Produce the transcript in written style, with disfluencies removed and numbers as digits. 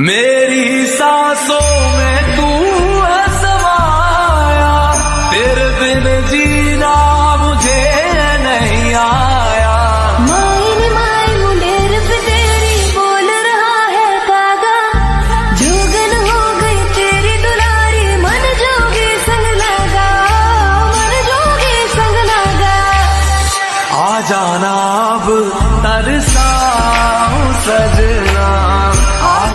मेरी सांसों में तू है समाया, तेरे बिन जीना मुझे नहीं आया। माइन माई मुंडेर पे तेरी बोल रहा है कागा, जोगन हो गई तेरी दुलारी, मन जोगी संग लगा, मन जोगी संग लगा। आ जाना अब तरस